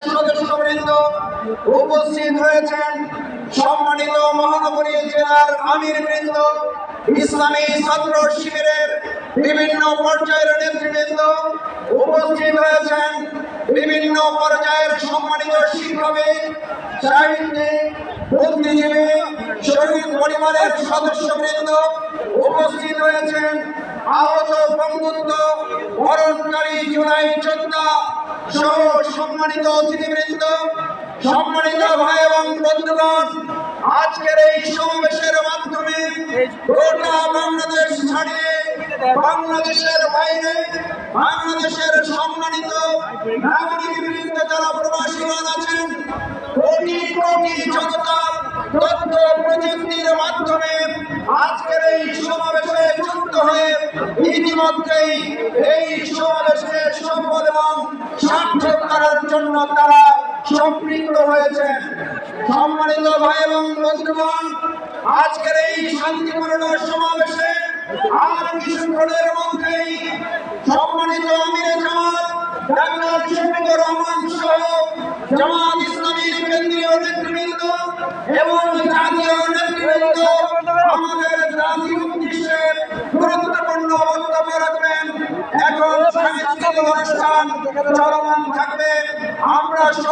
সদস্যবৃন্দ উপস্থিত হয়েছেন, সম্মানিত মহানগরী জেলার আমিরবৃন্দ, ইসলামী ছাত্র শিবিরের বিভিন্ন পর্যায়ের নেতৃবৃন্দ উপস্থিত হয়েছেন, বিভিন্ন পর্যায়ের সম্মানিত শিক্ষাবিদ, সাহিত্যিক, বুদ্ধিজীবী, শহীদ পরিবারের সদস্যবৃন্দ উপস্থিত হয়েছেন, আহত বঙ্গবন্ধু বরণকারী জুলাই যোদ্ধা সহ সম্মানিত অতিথিবৃন্দ, সম্মানিত ভাই এবং বন্ধুগণ, আজকের এই সমাবেশের মাধ্যমে গোটা বাংলাদেশ ছাড়িয়ে বাংলাদেশের বাইরে বাংলাদেশের সম্মানিত নাগরিকবৃন্দ যারা প্রবাসীগণ আছেন, কোটি কোটি জনতা তথ্য প্রযুক্তির মাধ্যমে আজকের এই সমাবেশে যুক্ত হয়ে ইতিমধ্যেই এই সমাবেশকে সফল এবং সার্থক করার জন্য তারা সম্পৃক্ত হয়েছেন। সম্মানিত ভাই এবং বন্ধুগণ, আজকের এই শান্তিপূর্ণ সমাবেশে আর কিছুক্ষণের মধ্যেই সম্মানিত আমিরে জামাত ডাক্তার শফিকুর রহমান সহ জামাত ইসলামীর কেন্দ্রীয় নেতৃবৃন্দ এবং জাতীয় নেতৃবৃন্দ আমাদের জাতীয় উদ্দেশ্যে গুরুত্বপূর্ণ বক্তব্য রাখবেন। এখন সাংস্কৃতিক অনুষ্ঠান চলমান থাকবে। আমরা সবাই